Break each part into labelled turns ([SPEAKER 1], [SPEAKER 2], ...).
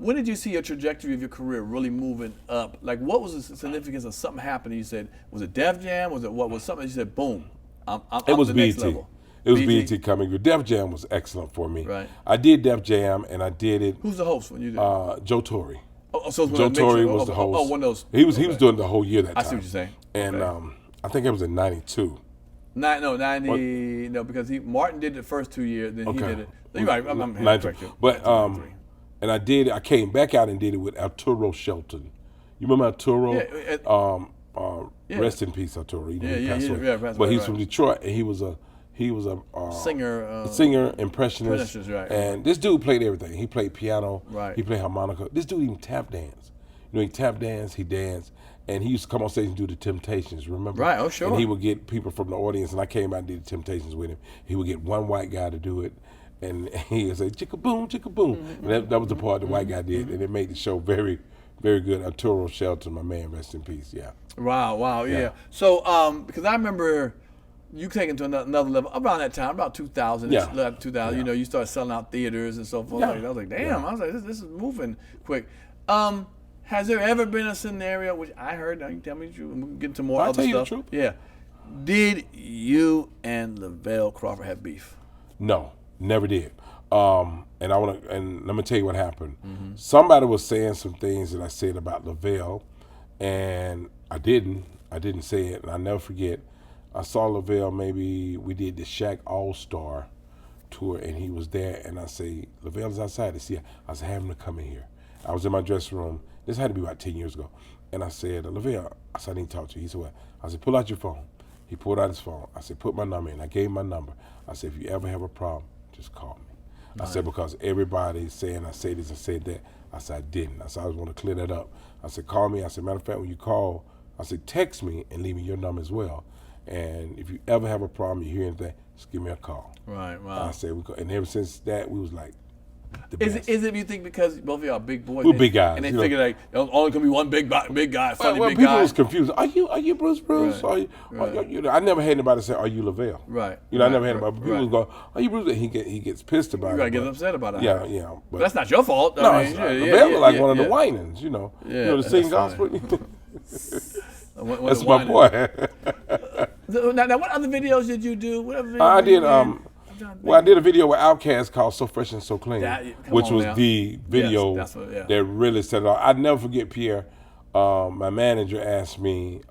[SPEAKER 1] when did you see your trajectory of your career really moving up? Like, what was the significance of something happening? You said, was it Def Jam? Was it what was something? You said, boom, I'm
[SPEAKER 2] It was
[SPEAKER 1] the next
[SPEAKER 2] BET.
[SPEAKER 1] level.
[SPEAKER 2] It was BET coming good. Def Jam was excellent for me.
[SPEAKER 1] Right.
[SPEAKER 2] I did Def Jam, and I did it.
[SPEAKER 1] Who's the host when you did?
[SPEAKER 2] Joe Torre.
[SPEAKER 1] So
[SPEAKER 2] Joe Torre was the host.
[SPEAKER 1] Oh, one of those.
[SPEAKER 2] He was doing the whole year that time.
[SPEAKER 1] I see what you're saying.
[SPEAKER 2] And
[SPEAKER 1] Okay.
[SPEAKER 2] I think it was in '92.
[SPEAKER 1] 90. No, because Martin did it the first 2 years, then he did it. You're right. I'm
[SPEAKER 2] 92. But and I did. I came back out and did it with Arturo Shelton. You remember Arturo?
[SPEAKER 1] Yeah.
[SPEAKER 2] Rest in peace, Arturo. He passed away.
[SPEAKER 1] Passed
[SPEAKER 2] but
[SPEAKER 1] away,
[SPEAKER 2] he's from Detroit, and he was a
[SPEAKER 1] singer,
[SPEAKER 2] impressionist,
[SPEAKER 1] right.
[SPEAKER 2] And this dude played everything. He played piano.
[SPEAKER 1] Right.
[SPEAKER 2] He played harmonica. This dude even tap dance. You know, he tap dance. He danced. And he used to come on stage and do the Temptations, remember?
[SPEAKER 1] Right, oh, sure.
[SPEAKER 2] And he would get people from the audience, and I came out and did the Temptations with him. He would get one white guy to do it, and he would say, chicka boom, chicka boom.
[SPEAKER 1] Mm-hmm.
[SPEAKER 2] And that was the part the white guy did, and it made the show very, very good. Arturo Shelton, my man, rest in peace, yeah.
[SPEAKER 1] Wow, yeah. So, because I remember you taking to another level around that time, about 2000, 2000.
[SPEAKER 2] Yeah.
[SPEAKER 1] You know, you started selling out theaters and so forth.
[SPEAKER 2] Yeah.
[SPEAKER 1] I was like, damn. I was like, this is moving quick. Has there ever been a scenario, which I heard, now you can tell me the truth, and we can get into more
[SPEAKER 2] I'll
[SPEAKER 1] other
[SPEAKER 2] tell you the
[SPEAKER 1] stuff.
[SPEAKER 2] truth.
[SPEAKER 1] Yeah. Did you and Lavell Crawford have beef?
[SPEAKER 2] No, never did. And let me tell you what happened.
[SPEAKER 1] Mm-hmm.
[SPEAKER 2] Somebody was saying some things that I said about Lavell, and I didn't say it, and I never forget. I saw Lavell, maybe we did the Shaq All-Star tour, and he was there, and I say, Lavell's outside to see. I said, have him to come in here. I was in my dressing room. This had to be about 10 years ago. And I said, Lavell, I said, I need to talk to you. He said, what? I said, pull out your phone. He pulled out his phone. I said, put my number in. I gave him my number. I said, if you ever have a problem, just call me. Nice. I said, because everybody's saying I say this and said that. I said, I didn't. I said, I just want to clear that up. I said, call me. I said, matter of fact, when you call, I said, text me and leave me your number as well. And if you ever have a problem, you hear anything, just give me a call.
[SPEAKER 1] Right, wow.
[SPEAKER 2] And I said, and ever since that, we was like,
[SPEAKER 1] Is it you think because both of y'all are big boys?
[SPEAKER 2] We're big guys.
[SPEAKER 1] And they figure like there's only gonna be one big guy, funny big guy.
[SPEAKER 2] People was confused. Are you Bruce?
[SPEAKER 1] Right.
[SPEAKER 2] Are you, I never had anybody say, are you Lavell?
[SPEAKER 1] Right.
[SPEAKER 2] You know, I never had anybody. People go, are you Bruce? And he gets pissed about it.
[SPEAKER 1] You gotta get upset about it.
[SPEAKER 2] Yeah.
[SPEAKER 1] But that's not your fault.
[SPEAKER 2] No, Lavell was like one of the whinings, you know.
[SPEAKER 1] Yeah,
[SPEAKER 2] you know, to sing gospel.
[SPEAKER 1] That's
[SPEAKER 2] my boy.
[SPEAKER 1] Now, what other videos did you do?
[SPEAKER 2] I did. I did a video with Outkast called "So Fresh and So Clean," which was the video that really set it off. I'd never forget Pierre. My manager asked me,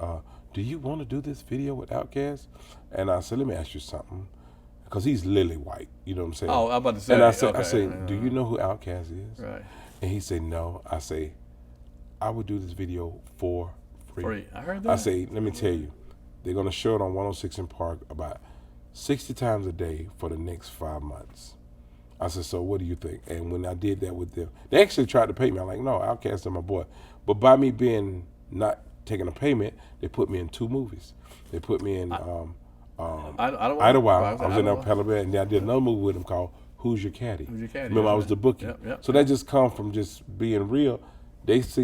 [SPEAKER 2] "Do you want to do this video with Outkast?" And I said, "Let me ask you something," because he's lily white. You know what I'm saying?
[SPEAKER 1] Oh, I'm about to say.
[SPEAKER 2] And I said, "Do you know who Outkast is?"
[SPEAKER 1] Right.
[SPEAKER 2] And he said, "No." I say, "I would do this video for free."
[SPEAKER 1] I heard that.
[SPEAKER 2] I say, "Let me tell you, they're gonna show it on 106 in Park about 60 times a day for the next 5 months." I said, so what do you think? And when I did that with them, they actually tried to pay me. I'm like, no, Outkast is my boy. But by me being not taking a payment, they put me in 2 movies. They put me in Idlewild. I was in Alabama, and then I did another movie with them called Who's Your Caddy? Remember, I was the bookie.
[SPEAKER 1] Yep.
[SPEAKER 2] So that just come from just being real. I was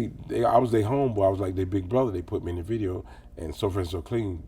[SPEAKER 2] their homeboy. I was like their big brother. They put me in the video, and So Fresh So Clean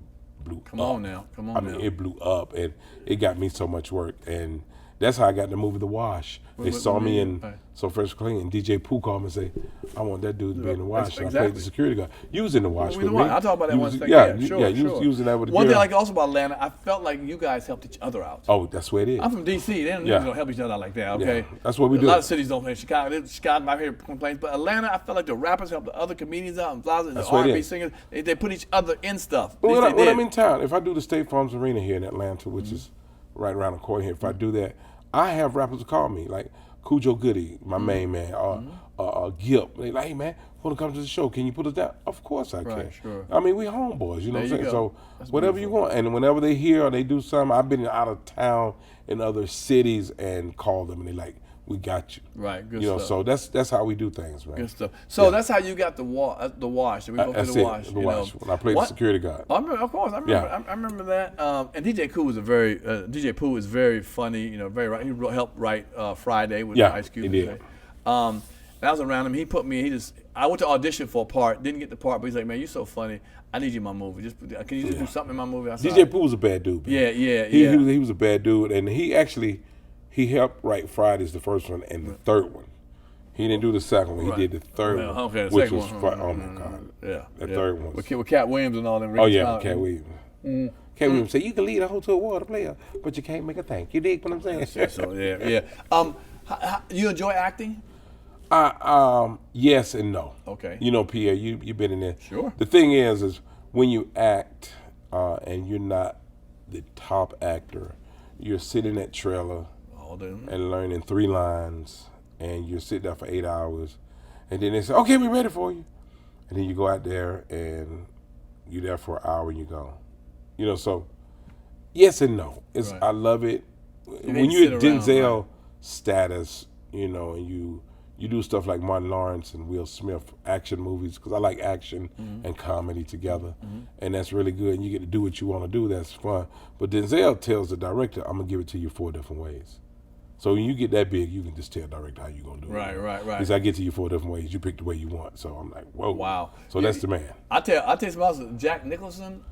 [SPEAKER 2] blew up.
[SPEAKER 1] Come on now.
[SPEAKER 2] I mean, it blew up, and it got me so much work, and that's how I got the movie The Wash. They saw me in So Fresh Clean, and DJ Pooh called me and say, I want that dude to be in The Wash. And I played the security guard. You was in The Wash with me.
[SPEAKER 1] I'll talk about that one second.
[SPEAKER 2] You was in that with the
[SPEAKER 1] One
[SPEAKER 2] girl.
[SPEAKER 1] thing I like also about Atlanta, I felt like you guys helped each other out.
[SPEAKER 2] Oh, that's where it is.
[SPEAKER 1] I'm from D.C. They don't help each other out like that, okay?
[SPEAKER 2] Yeah, that's what we do.
[SPEAKER 1] A lot of cities don't. Chicago might hear complaints, but Atlanta, I felt like the rappers help the other comedians out, and the R&B singers, they put each other in stuff.
[SPEAKER 2] When I'm in town, if I do the State Farms Arena here in Atlanta, which is right around the corner here, if I do that, I have rappers call me, like Cujo Goody, my main man, Gip. They like, hey man, want to come to the show? Can you put us down? Of course I can.
[SPEAKER 1] Right, sure.
[SPEAKER 2] I mean, we homeboys, you know what I'm saying?
[SPEAKER 1] Go.
[SPEAKER 2] So
[SPEAKER 1] That's
[SPEAKER 2] whatever
[SPEAKER 1] beautiful.
[SPEAKER 2] you want. And whenever they hear or they do something, I've been out of town in other cities and call them, and they like, we got you.
[SPEAKER 1] Right, good
[SPEAKER 2] stuff.
[SPEAKER 1] stuff.
[SPEAKER 2] So that's how we do things, man.
[SPEAKER 1] Good stuff. So that's how you got the Wash. We both did The Wash.
[SPEAKER 2] The Wash. When I played the security guard.
[SPEAKER 1] Of course, I remember that. And DJ Pooh is very funny. You know, very right. He helped write Friday with Ice Cube.
[SPEAKER 2] He did.
[SPEAKER 1] And I was around him. He put me. I went to audition for a part. Didn't get the part, but he's like, "Man, you're so funny. I need you in my movie. Can you just do something in my movie?" I said,
[SPEAKER 2] DJ Pooh was a bad dude. Man.
[SPEAKER 1] Yeah.
[SPEAKER 2] He was a bad dude, and he helped write Friday's the first one and the third one. He didn't do the second one.
[SPEAKER 1] Right.
[SPEAKER 2] He did the third
[SPEAKER 1] Well,
[SPEAKER 2] one,
[SPEAKER 1] okay, the
[SPEAKER 2] which
[SPEAKER 1] second
[SPEAKER 2] was
[SPEAKER 1] one.
[SPEAKER 2] oh my God,
[SPEAKER 1] Yeah.
[SPEAKER 2] that third one.
[SPEAKER 1] With Cat Williams and all them.
[SPEAKER 2] Oh yeah, Cat Williams. Cat Williams said you can lead a whole to a water player, but you can't make a thing. You dig what I'm saying?
[SPEAKER 1] So yeah. You enjoy acting?
[SPEAKER 2] Yes and no.
[SPEAKER 1] Okay.
[SPEAKER 2] You know, Pierre, you've been in there.
[SPEAKER 1] Sure.
[SPEAKER 2] The thing is when you act and you're not the top actor, you're sitting in that trailer and learning 3 lines, and you sit there for 8 hours, and then they say, okay, we're ready for you. And then you go out there and you're there for an hour and you go. You know, so yes and no. It's
[SPEAKER 1] Right.
[SPEAKER 2] I love it.
[SPEAKER 1] You
[SPEAKER 2] When
[SPEAKER 1] hate to
[SPEAKER 2] you're at
[SPEAKER 1] sit around,
[SPEAKER 2] Denzel
[SPEAKER 1] right.
[SPEAKER 2] status, you know, and you do stuff like Martin Lawrence and Will Smith action movies, because I like action and comedy together, and that's really good. And you get to do what you want to do. That's fun. But Denzel tells the director, "I'm gonna give it to you 4 different ways." So when you get that big, you can just tell the director how you gonna do it.
[SPEAKER 1] Right.
[SPEAKER 2] Because I get to you 4 different ways. You pick the way you want. So I'm like, whoa.
[SPEAKER 1] Wow.
[SPEAKER 2] So that's the man.
[SPEAKER 1] I tell you something else. Jack Nicholson.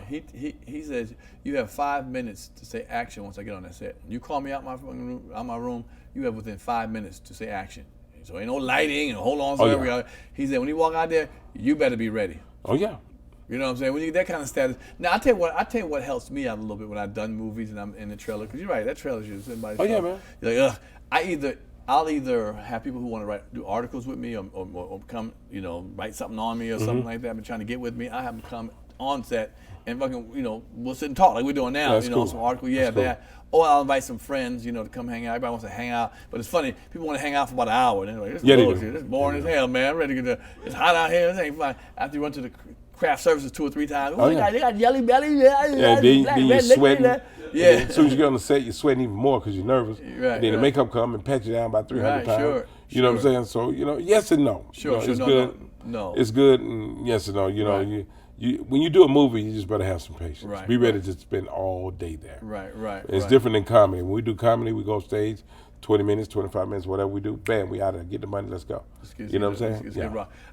[SPEAKER 1] He says you have 5 minutes to say action once I get on that set. You call me out my room, you have within 5 minutes to say action. So ain't no lighting and hold on.
[SPEAKER 2] Yeah.
[SPEAKER 1] He said when you walk out there, you better be ready.
[SPEAKER 2] Oh yeah.
[SPEAKER 1] You know what I'm saying? When you get that kind of status. Now I tell you what helps me out a little bit when I've done movies and I'm in the trailer. Because you're right, that trailer should somebody.
[SPEAKER 2] Oh yeah, man.
[SPEAKER 1] You're like, I'll either have people who want to do articles with me or come, write something on me or something like that. Been trying to get with me. I have them come on set and fucking, we'll sit and talk like we're doing now.
[SPEAKER 2] That's cool.
[SPEAKER 1] Some article,
[SPEAKER 2] That's cool.
[SPEAKER 1] that. Or I'll invite some friends, to come hang out. Everybody wants to hang out, but it's funny. People want to hang out for about an hour. And they're like, this is bullshit. This is boring as hell, man. I'm ready to get it's hot out here. This ain't fun. After you run to the craft services 2 or 3 times, they got jelly belly.
[SPEAKER 2] Yeah, then you're sweating.
[SPEAKER 1] Yeah.
[SPEAKER 2] As soon as you get on the set, you're sweating even more because you're nervous.
[SPEAKER 1] Right,
[SPEAKER 2] and then the makeup come and pat you down by 300 pounds.
[SPEAKER 1] Sure,
[SPEAKER 2] you know what I'm saying? So, yes and no.
[SPEAKER 1] Sure,
[SPEAKER 2] it's
[SPEAKER 1] no,
[SPEAKER 2] good.
[SPEAKER 1] no.
[SPEAKER 2] It's good and yes and no.
[SPEAKER 1] Right.
[SPEAKER 2] You when you do a movie, you just better have some patience.
[SPEAKER 1] Right,
[SPEAKER 2] Be ready to spend all day there.
[SPEAKER 1] Right.
[SPEAKER 2] It's different than comedy. When we do comedy, we go off stage, 20 minutes, 25 minutes, whatever we do, bam, we out there, get the money, let's go. You know what I'm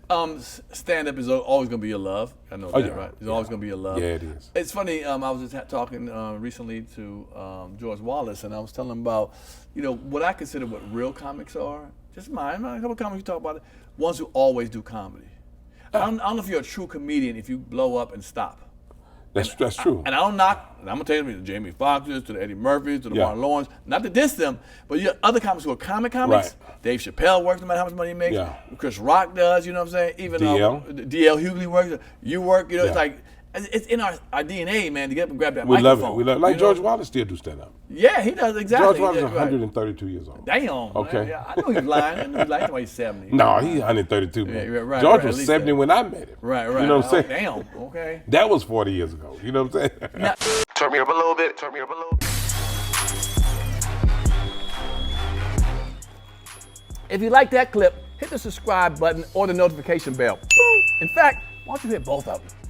[SPEAKER 2] saying?
[SPEAKER 1] Stand-up is always going to be your love. I know that, right? It's always going to be your love.
[SPEAKER 2] Yeah, it is.
[SPEAKER 1] It's funny, I was just talking recently to George Wallace, and I was telling him about, what I consider what real comics are. Just mine, a couple of comics you talk about it. Ones who always do comedy. I don't know if you're a true comedian if you blow up and stop.
[SPEAKER 2] That's true.
[SPEAKER 1] And I don't knock, and I'm going to tell you, the Jamie Foxxes, to the Eddie Murphys, to the Martin Lawrence, not to diss them, but you have other comics who are comics.
[SPEAKER 2] Right.
[SPEAKER 1] Dave Chappelle works no matter how much money he makes.
[SPEAKER 2] Yeah.
[SPEAKER 1] Chris Rock does, you know what I'm saying? Even
[SPEAKER 2] DL.
[SPEAKER 1] DL Hughley works. You work, it's like, it's in our DNA, man, to get up and grab that
[SPEAKER 2] we
[SPEAKER 1] microphone.
[SPEAKER 2] love it. We love it. Like George Wallace still do stand-up.
[SPEAKER 1] Yeah, he does, exactly.
[SPEAKER 2] George Wallace is 132 years old.
[SPEAKER 1] Damn.
[SPEAKER 2] Okay.
[SPEAKER 1] Man. Yeah, I know he was lying. I knew he was lying. He's 70.
[SPEAKER 2] No, he's 132, man.
[SPEAKER 1] Yeah, right,
[SPEAKER 2] George
[SPEAKER 1] at
[SPEAKER 2] was
[SPEAKER 1] least
[SPEAKER 2] 70 when I met him.
[SPEAKER 1] Right.
[SPEAKER 2] You know what I'm saying?
[SPEAKER 1] Damn, okay.
[SPEAKER 2] That was 40 years ago. You know what I'm saying?
[SPEAKER 1] Now,
[SPEAKER 3] Turn me up a little bit.
[SPEAKER 1] if you like that clip, hit the subscribe button or the notification bell. In fact, why don't you hit both of them?